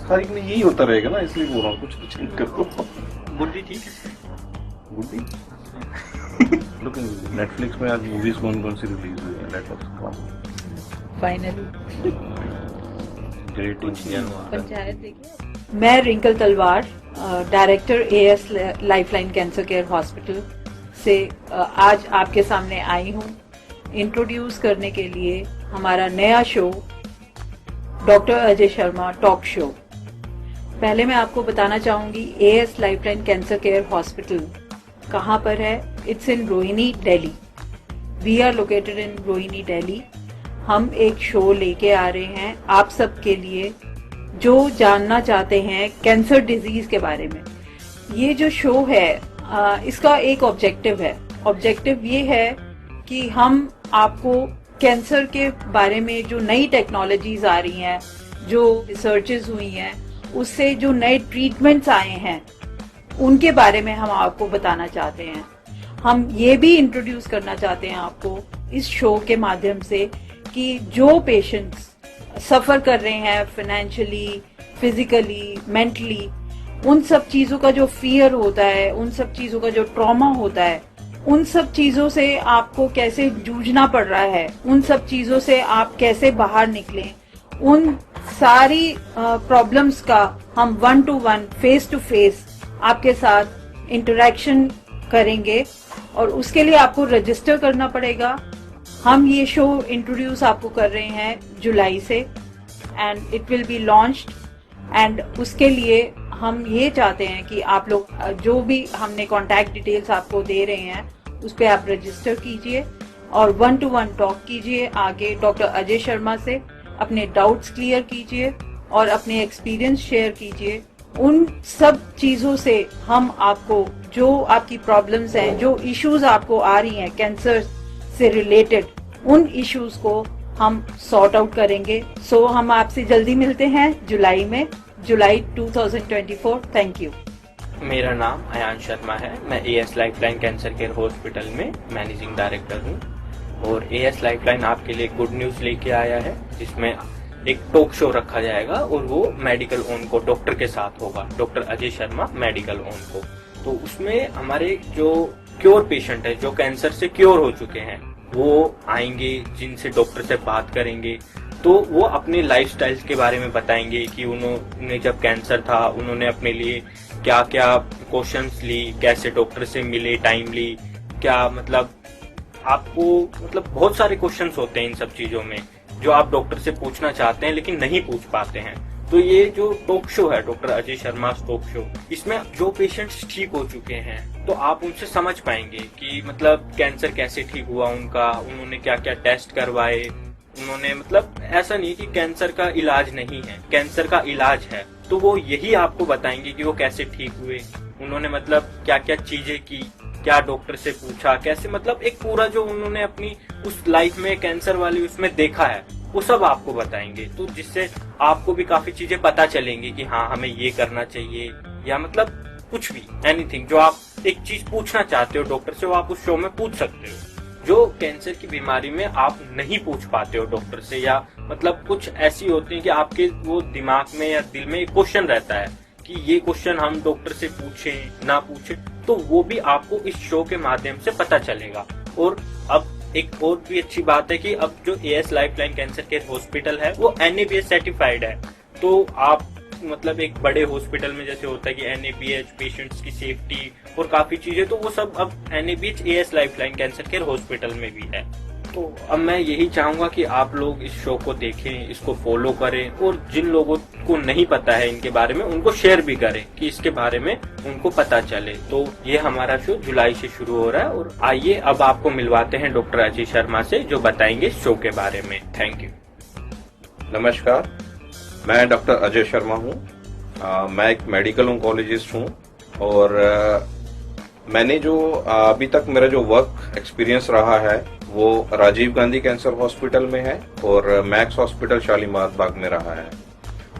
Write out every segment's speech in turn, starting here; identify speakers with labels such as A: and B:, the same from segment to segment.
A: तारीख में यही होता रहेगा ना, इसलिए बोल रहा हूँ कुछ तो चेंज करो।
B: गुड्डी ठीक है।
A: गुड्डी लेकिन नेटफ्लिक्स में आज मूवीज कौन कौन सी रिलीज हुई है? लेट अस कम
C: फाइनली
A: ग्रेट इंडियन।
C: पंचायत देखिए। मैं रिंकल तलवार, director as lifeline cancer care hospital से आज आपके सामने आई हूँ इंट्रोड्यूस करने के लिए हमारा नया show doctor Ajay Sharma talk show. पहले मैं आपको बताना चाहूंगी AS lifeline cancer care hospital कहाँ पर है। It's in Rohini, Delhi. We are located in Rohini, Delhi. हम एक शो लेके आ रहे हैं आप सबके लिए जो जानना चाहते हैं कैंसर डिजीज के बारे में। ये जो शो है इसका एक ऑब्जेक्टिव है। ऑब्जेक्टिव ये है कि हम आपको कैंसर के बारे में जो नई टेक्नोलॉजीज आ रही हैं, जो रिसर्चेज हुई हैं, उससे जो नए ट्रीटमेंट्स आए हैं, उनके बारे में हम आपको बताना चाहते हैं। हम ये भी इंट्रोड्यूस करना चाहते हैं आपको इस शो के माध्यम से कि जो पेशेंट्स सफर कर रहे हैं फाइनेंशियली, फिजिकली, मेंटली, उन सब चीजों का जो फियर होता है, उन सब चीजों का जो ट्रॉमा होता है, उन सब चीजों से आपको कैसे जूझना पड़ रहा है, उन सब चीजों से आप कैसे बाहर निकलें, उन सारी प्रॉब्लम्स का हम 1 to 1 फेस टू फेस आपके साथ इंटरेक्शन करेंगे और उसके लिए आपको रजिस्टर करना पड़ेगा। हम ये शो इंट्रोड्यूस आपको कर रहे हैं जुलाई से and it will be launched. And उसके लिए हम ये चाहते हैं कि आप लोग जो भी हमने कॉन्टैक्ट डिटेल्स आपको दे रहे हैं उस पर आप रजिस्टर कीजिए और 1 to 1 टॉक कीजिए आगे डॉक्टर अजय शर्मा से। अपने डाउट्स क्लियर कीजिए और अपने एक्सपीरियंस शेयर कीजिए। उन सब चीजों से हम आपको जो आपकी प्रॉब्लम्स हैं, जो इश्यूज आपको आ रही हैं कैंसर से रिलेटेड, उन इश्यूज को हम सॉर्ट आउट करेंगे। सो हम आपसे जल्दी मिलते हैं जुलाई में, जुलाई 2024। Thank you.
B: मेरा नाम अयान शर्मा है। मैं as lifeline cancer care hospital में मैनेजिंग डायरेक्टर हूँ और एएस लाइफलाइन आपके लिए गुड न्यूज लेके आया है जिसमें एक टॉक शो रखा जाएगा और वो मेडिकल ऑन को डॉक्टर के साथ होगा, doctor Ajay Sharma medical on को। तो उसमें हमारे जो क्योर पेशेंट है, जो कैंसर से क्योर हो चुके हैं, वो आएंगे, जिनसे डॉक्टर से बात करेंगे। तो वो अपने लाइफस्टाइल के बारे में बताएंगे कि उन्होंने जब कैंसर था उन्होंने अपने लिए क्या क्या प्रिकॉशंस ली, कैसे डॉक्टर से मिले टाइमली, क्या मतलब आपको मतलब बहुत सारे क्वेश्चंस होते हैं इन सब चीजों में जो आप डॉक्टर से पूछना चाहते हैं लेकिन नहीं पूछ पाते हैं। तो ये जो टॉक शो है doctor Ajay Sharma talk show, इसमें जो पेशेंट्स ठीक हो चुके हैं तो आप उनसे समझ पाएंगे कि मतलब कैंसर कैसे ठीक हुआ उनका, उन्होंने क्या क्या टेस्ट करवाए, उन्होंने मतलब ऐसा नहीं कि कैंसर का इलाज नहीं है, कैंसर का इलाज है। तो वो यही आपको बताएंगे कि वो कैसे ठीक हुए, उन्होंने मतलब क्या क्या चीजें की, क्या डॉक्टर से पूछा, कैसे मतलब एक पूरा जो उन्होंने अपनी उस लाइफ में कैंसर वाली उसमें देखा है वो सब आपको बताएंगे। तो जिससे आपको भी काफी चीजें पता चलेंगी कि हाँ हमें ये करना चाहिए, या मतलब कुछ भी एनीथिंग जो आप एक चीज पूछना चाहते हो डॉक्टर से वो आप उस शो में पूछ सकते हो। जो कैंसर की बीमारी में आप नहीं पूछ पाते हो डॉक्टर से, या मतलब कुछ ऐसी होती है कि आपके वो दिमाग में या दिल में एक क्वेश्चन रहता है कि ये क्वेश्चन हम डॉक्टर से पूछें ना पूछें, तो वो भी आपको इस शो के माध्यम से पता चलेगा। और अब एक और भी अच्छी बात है कि अब जो as lifeline cancer care hospital है वो NABH सर्टिफाइड है। तो आप मतलब एक बड़े हॉस्पिटल में जैसे होता है कि NABH पेशेंट्स की सेफ्टी और काफी चीजें, तो वो सब अब NABH as lifeline cancer care hospital में भी है। तो अब मैं यही चाहूंगा कि आप लोग इस शो को देखें, इसको फॉलो करें और जिन लोगों को नहीं पता है इनके बारे में उनको शेयर भी करें कि इसके बारे में उनको पता चले। तो ये हमारा शो जुलाई से शुरू हो रहा है और आइए अब आपको मिलवाते हैं डॉक्टर अजय शर्मा से जो बताएंगे शो के बारे में। Thank you.
A: नमस्कार, मैं डॉक्टर अजय शर्मा हूँ। मैं एक मेडिकल ऑन्कोलॉजिस्ट हूँ और मैंने जो अभी तक मेरा जो वर्क एक्सपीरियंस रहा है वो राजीव गांधी कैंसर हॉस्पिटल में है और मैक्स हॉस्पिटल शालीमार बाग में रहा है।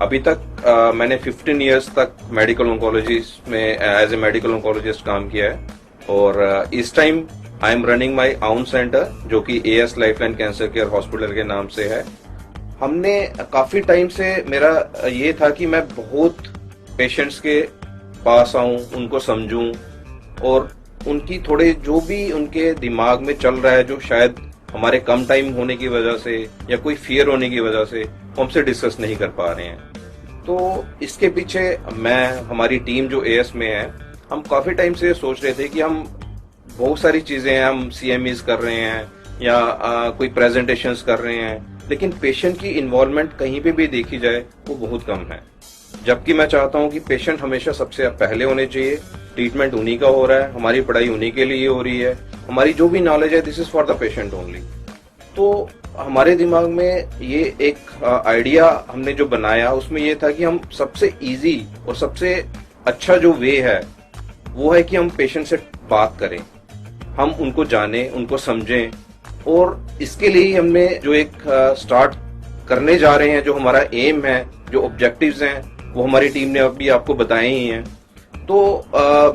A: अभी तक मैंने 15 इयर्स तक मेडिकल ऑन्कोलॉजिस्ट में एज ए मेडिकल ऑन्कोलॉजिस्ट काम किया है और इस time I am running my own centre जो कि as lifeline cancer care hospital के नाम से है। हमने काफी टाइम से मेरा ये था कि मैं बहुत पेशेंट्स के पास आऊं, उनको समझूं और उनकी थोड़े जो भी उनके दिमाग में चल रहा है, जो शायद हमारे कम टाइम होने की वजह से या कोई फियर होने की वजह से हमसे डिस्कस नहीं कर पा रहे हैं। तो इसके पीछे हमारी टीम जो एएस में है, हम काफी टाइम से सोच रहे थे कि हम बहुत सारी चीजें हैं, हम सीएमईज कर रहे हैं या कोई प्रेजेंटेशंस कर रहे हैं, लेकिन पेशेंट की इन्वॉल्वमेंट कहीं पे भी देखी जाए वो बहुत कम है। जबकि मैं चाहता हूं कि पेशेंट हमेशा सबसे पहले होने चाहिए, ट्रीटमेंट उन्हीं का हो रहा है, हमारी पढ़ाई उन्हीं के लिए हो रही है, हमारी जो भी नॉलेज है this is for the patient only. तो हमारे दिमाग में ये एक आइडिया हमने जो बनाया उसमें ये था कि हम सबसे इजी और सबसे अच्छा जो वे है वो है कि हम पेशेंट से बात करें, हम उनको जाने, उनको समझें। और इसके लिए ही हमने जो एक स्टार्ट करने जा रहे हैं, जो हमारा एम है, जो ऑब्जेक्टिव्स हैं, वो हमारी टीम ने अभी आपको बताए ही हैं। तो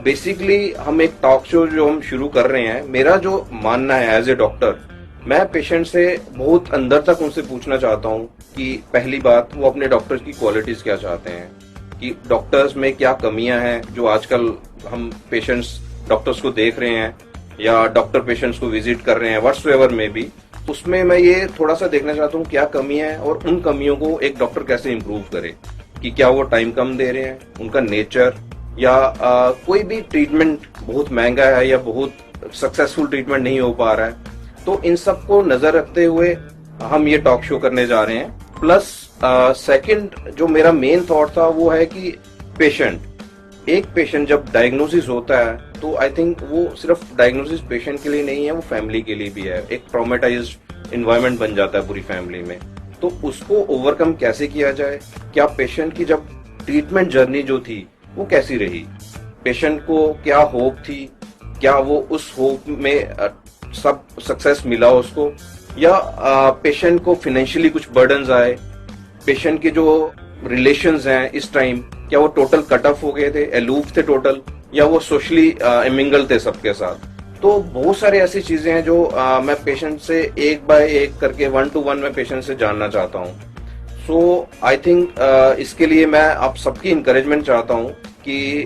A: बेसिकली हम एक टॉक शो जो हम शुरू कर रहे हैं, मेरा जो मानना है एज ए डॉक्टर, मैं पेशेंट से बहुत अंदर तक उनसे पूछना चाहता हूं कि पहली बात वो अपने डॉक्टर्स की क्वालिटीज क्या चाहते हैं, कि डॉक्टर्स में क्या कमियां हैं जो आजकल हम पेशेंट्स डॉक्टर्स को देख रहे हैं या डॉक्टर पेशेंट्स को विजिट कर रहे हैं, व्हाट्सएवर में भी, उसमें मैं ये थोड़ा सा देखना चाहता हूँ क्या कमियां हैं और उन कमियों को एक डॉक्टर कैसे इम्प्रूव करे, कि क्या वो टाइम कम दे रहे हैं, उनका नेचर, या कोई भी ट्रीटमेंट बहुत महंगा है या बहुत सक्सेसफुल ट्रीटमेंट नहीं हो पा रहा है। तो इन सब को नजर रखते हुए हम ये टॉक शो करने जा रहे हैं। प्लस सेकंड जो मेरा मेन थॉट था वो है कि एक पेशेंट जब डायग्नोसिस होता है तो आई थिंक वो सिर्फ डायग्नोसिस पेशेंट के लिए नहीं है, वो फैमिली के लिए भी है। एक ट्रॉमेटाइज्ड एनवायरनमेंट बन जाता है पूरी फैमिली में। तो उसको ओवरकम कैसे किया जाए, क्या पेशेंट की जब ट्रीटमेंट जर्नी जो थी वो कैसी रही, पेशेंट को क्या होप थी, क्या वो उस होप में सब सक्सेस मिला उसको, या पेशेंट को फाइनेंशियली कुछ बर्डन्स आए, पेशेंट के जो रिलेशंस हैं इस टाइम क्या वो टोटल कट ऑफ हो गए थे, अलूफ थे टोटल, या वो सोशली एमिंगल थे सबके साथ। तो बहुत सारी ऐसी चीजें हैं जो मैं पेशेंट से एक बाय एक करके 1-to-1 में पेशेंट से जानना चाहता हूँ। सो आई थिंक इसके लिए मैं आप सबकी इंकरेजमेंट चाहता हूँ कि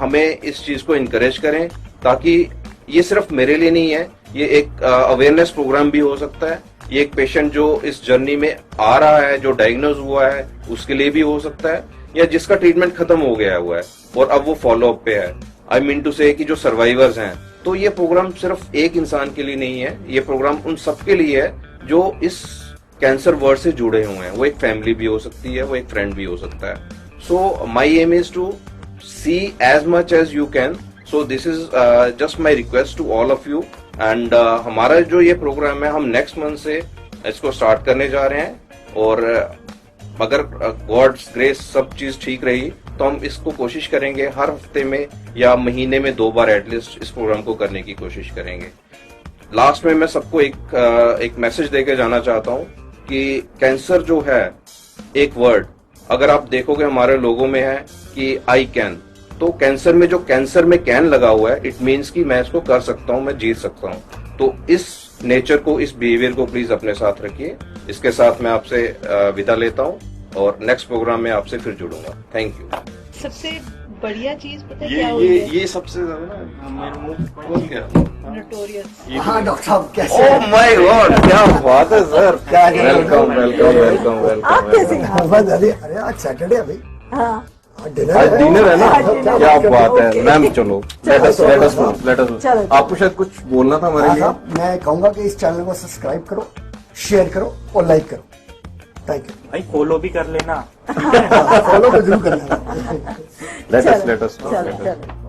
A: हमें इस चीज को इंकरेज करें, ताकि ये सिर्फ मेरे लिए नहीं है, ये एक अवेयरनेस प्रोग्राम भी हो सकता है। ये एक पेशेंट जो इस जर्नी में आ रहा है, जो डायग्नोज हुआ है, उसके लिए भी हो सकता है, या जिसका ट्रीटमेंट खत्म हो गया हुआ है और अब वो फॉलो अप पे है। आई मीन टू से कि जो सर्वाइवर्स हैं। तो ये प्रोग्राम सिर्फ एक इंसान के लिए नहीं है, ये प्रोग्राम उन सबके लिए है जो इस कैंसर वर्ड से जुड़े हुए हैं। वो एक फैमिली भी हो सकती है, वो एक फ्रेंड भी हो सकता है। So my aim is to see as much as you can. So this is just my request to all of you. And हमारा जो ये प्रोग्राम है, हम नेक्स्ट मंथ से इसको स्टार्ट करने जा रहे हैं, और अगर गॉड्स ग्रेस सब चीज ठीक रही तो हम इसको कोशिश करेंगे हर हफ्ते में या महीने में 2 बार एटलीस्ट इस प्रोग्राम को करने की कोशिश करेंगे। लास्ट में मैं सबको एक मैसेज देके जाना चाहता हूँ कि कैंसर जो है एक वर्ड, अगर आप देखोगे हमारे लोगों में है कि आई कैन, तो कैंसर में जो कैंसर में कैन लगा हुआ है, इट मीन्स कि मैं इसको कर सकता हूँ, मैं जीत सकता हूँ। तो इस नेचर को, इस बिहेवियर को प्लीज अपने साथ रखिए। इसके साथ मैं आपसे विदा लेता हूँ और नेक्स्ट प्रोग्राम में आपसे फिर जुड़ूंगा। Thank you.
C: सबसे बढ़िया चीज पता है क्या हुई है?
A: ये सबसे ज्यादा ना मेरे मुंह खोल गया।
C: नोटोरियस।
D: हाँ डॉक्टर साहब कैसे?
A: ओह माय गॉड, क्या बात है sir. Welcome welcome welcome welcome.
E: आप कैसे हैं?
D: बस अरे आज सैटरडे है भाई।
E: हाँ
D: डिनर
A: आज डिनर है ना,
E: डिनर।
A: क्या बात है
E: ओके।
A: मैम। चलो लेट अस
E: चलो।
A: आपको शायद कुछ बोलना था हमारे
D: हाँ
A: लिए।
D: साहब, मैं कहूंगा कि इस चैनल को सब्सक्राइब करो, शेयर करो और लाइक करो। Thank you.
F: भाई फॉलो भी कर लेना।
D: फॉलो तो जरूर करना।
A: लेट अस
E: चलो चलो।